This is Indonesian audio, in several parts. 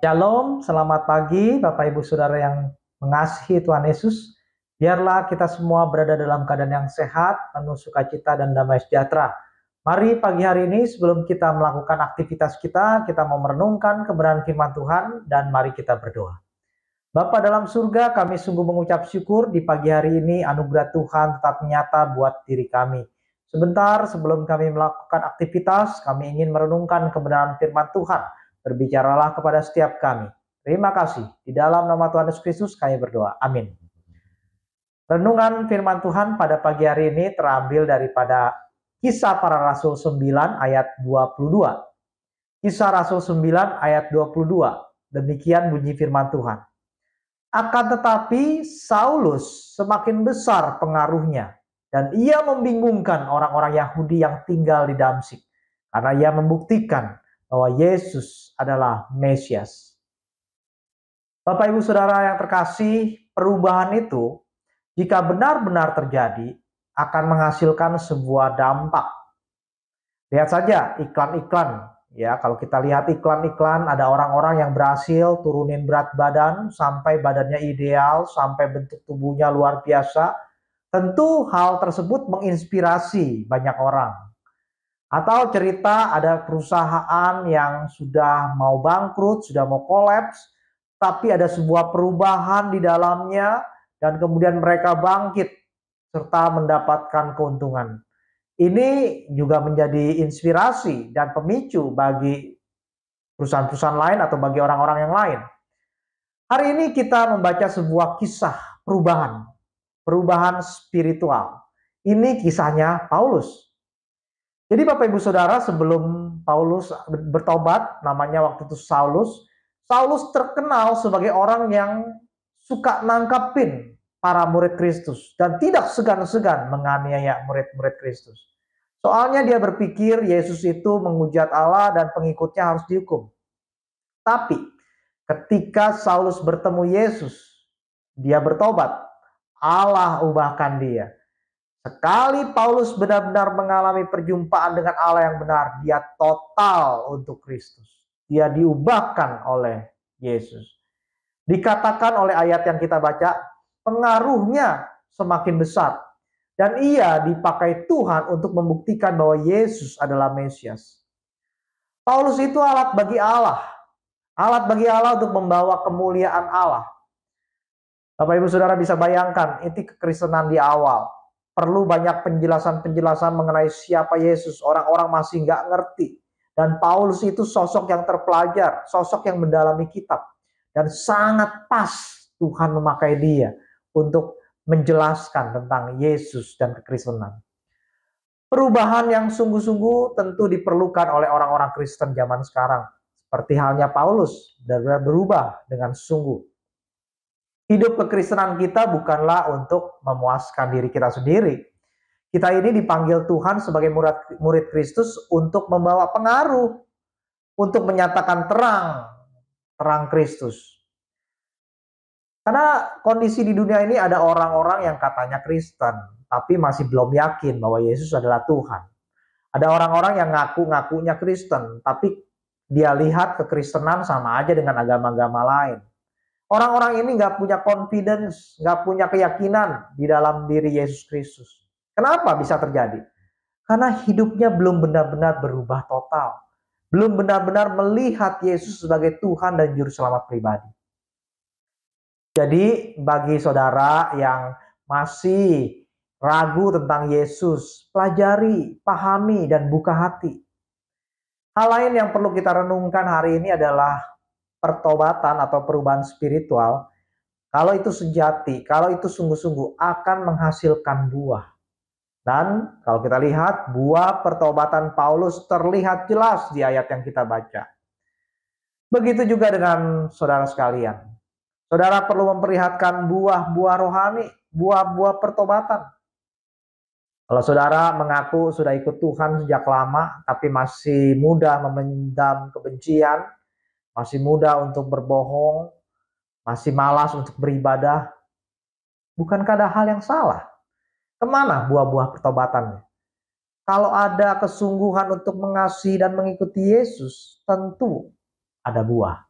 Shalom, selamat pagi Bapak Ibu Saudara yang mengasihi Tuhan Yesus. Biarlah kita semua berada dalam keadaan yang sehat, penuh sukacita dan damai sejahtera. Mari pagi hari ini sebelum kita melakukan aktivitas kita mau merenungkan kebenaran firman Tuhan dan mari kita berdoa. Bapa dalam surga, kami sungguh mengucap syukur di pagi hari ini anugerah Tuhan tetap nyata buat diri kami. Sebentar sebelum kami melakukan aktivitas, kami ingin merenungkan kebenaran firman Tuhan. Berbicaralah kepada setiap kami. Terima kasih. Di dalam nama Tuhan Yesus Kristus kami berdoa. Amin. Renungan firman Tuhan pada pagi hari ini terambil daripada Kisah Para Rasul 9 ayat 22. Kisah Rasul 9 ayat 22. Demikian bunyi firman Tuhan. Akan tetapi Saulus semakin besar pengaruhnya dan ia membingungkan orang-orang Yahudi yang tinggal di Damsyik karena ia membuktikan bahwa Yesus adalah Mesias. Bapak Ibu Saudara yang terkasih, perubahan itu jika benar-benar terjadi akan menghasilkan sebuah dampak. Lihat saja iklan-iklan. Ya, kalau kita lihat iklan-iklan, ada orang-orang yang berhasil turunin berat badan sampai badannya ideal, sampai bentuk tubuhnya luar biasa. Tentu hal tersebut menginspirasi banyak orang. Atau cerita ada perusahaan yang sudah mau bangkrut, sudah mau kolaps, tapi ada sebuah perubahan di dalamnya dan kemudian mereka bangkit serta mendapatkan keuntungan. Ini juga menjadi inspirasi dan pemicu bagi perusahaan-perusahaan lain atau bagi orang-orang yang lain. Hari ini kita membaca sebuah kisah perubahan spiritual. Ini kisahnya Paulus. Jadi Bapak Ibu Saudara, sebelum Paulus bertobat, namanya waktu itu Saulus. Saulus terkenal sebagai orang yang suka nangkapin para murid Kristus dan tidak segan-segan menganiaya murid-murid Kristus. Soalnya dia berpikir Yesus itu menghujat Allah dan pengikutnya harus dihukum. Tapi ketika Saulus bertemu Yesus, dia bertobat. Allah ubahkan dia. Sekali Paulus benar-benar mengalami perjumpaan dengan Allah yang benar, dia total untuk Kristus. Dia diubahkan oleh Yesus. Dikatakan oleh ayat yang kita baca, pengaruhnya semakin besar. Dan ia dipakai Tuhan untuk membuktikan bahwa Yesus adalah Mesias. Paulus itu alat bagi Allah. Alat bagi Allah untuk membawa kemuliaan Allah. Bapak Ibu Saudara bisa bayangkan, itu kekristenan di awal. Perlu banyak penjelasan-penjelasan mengenai siapa Yesus. Orang-orang masih nggak ngerti. Dan Paulus itu sosok yang terpelajar, sosok yang mendalami kitab. Dan sangat pas Tuhan memakai dia untuk menjelaskan tentang Yesus dan kekristenan. Perubahan yang sungguh-sungguh tentu diperlukan oleh orang-orang Kristen zaman sekarang. Seperti halnya Paulus, berubah dengan sungguh. Hidup kekristenan kita bukanlah untuk memuaskan diri kita sendiri. Kita ini dipanggil Tuhan sebagai murid Kristus untuk membawa pengaruh, untuk menyatakan terang Kristus. Karena kondisi di dunia ini ada orang-orang yang katanya Kristen, tapi masih belum yakin bahwa Yesus adalah Tuhan. Ada orang-orang yang ngaku-ngakunya Kristen, tapi dia lihat kekristenan sama aja dengan agama-agama lain. Orang-orang ini nggak punya confidence, nggak punya keyakinan di dalam diri Yesus Kristus. Kenapa bisa terjadi? Karena hidupnya belum benar-benar berubah total. Belum benar-benar melihat Yesus sebagai Tuhan dan Juru Selamat pribadi. Jadi bagi saudara yang masih ragu tentang Yesus, pelajari, pahami, dan buka hati. Hal lain yang perlu kita renungkan hari ini adalah pertobatan atau perubahan spiritual, kalau itu sejati, kalau itu sungguh-sungguh akan menghasilkan buah. Dan kalau kita lihat, buah pertobatan Paulus terlihat jelas di ayat yang kita baca. Begitu juga dengan saudara sekalian. Saudara perlu memperlihatkan buah-buah rohani, buah-buah pertobatan. Kalau saudara mengaku sudah ikut Tuhan sejak lama, tapi masih mudah memendam kebencian, masih mudah untuk berbohong, masih malas untuk beribadah, bukankah ada hal yang salah? Kemana buah-buah pertobatannya? Kalau ada kesungguhan untuk mengasihi dan mengikuti Yesus, tentu ada buah.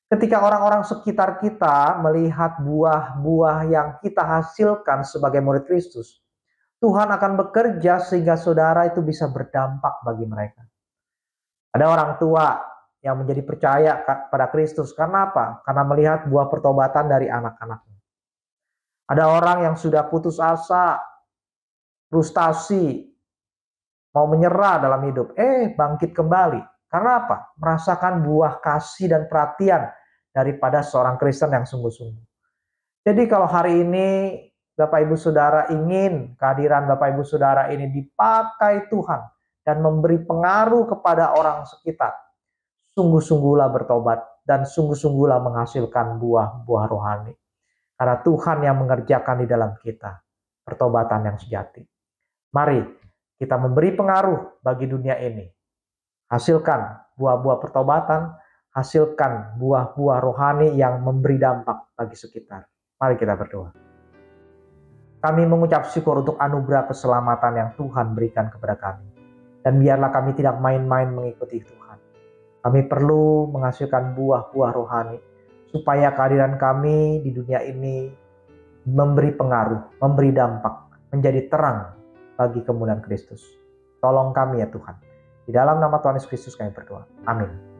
Ketika orang-orang sekitar kita melihat buah-buah yang kita hasilkan sebagai murid Kristus, Tuhan akan bekerja sehingga saudara itu bisa berdampak bagi mereka. Ada orang tua yang menjadi percaya pada Kristus. Karena apa? Karena melihat buah pertobatan dari anak-anaknya. Ada orang yang sudah putus asa, frustasi, mau menyerah dalam hidup. Bangkit kembali. Karena apa? Merasakan buah kasih dan perhatian daripada seorang Kristen yang sungguh-sungguh. Jadi kalau hari ini Bapak Ibu Saudara ingin kehadiran Bapak Ibu Saudara ini dipakai Tuhan dan memberi pengaruh kepada orang sekitar, sungguh-sungguhlah bertobat dan sungguh-sungguhlah menghasilkan buah-buah rohani. Karena Tuhan yang mengerjakan di dalam kita pertobatan yang sejati. Mari kita memberi pengaruh bagi dunia ini. Hasilkan buah-buah pertobatan, hasilkan buah-buah rohani yang memberi dampak bagi sekitar. Mari kita berdoa. Kami mengucap syukur untuk anugerah keselamatan yang Tuhan berikan kepada kami. Dan biarlah kami tidak main-main mengikuti Tuhan. Kami perlu menghasilkan buah-buah rohani, supaya kehadiran kami di dunia ini memberi pengaruh, memberi dampak, menjadi terang bagi kemuliaan Kristus. Tolong kami ya Tuhan. Di dalam nama Tuhan Yesus Kristus kami berdoa. Amin.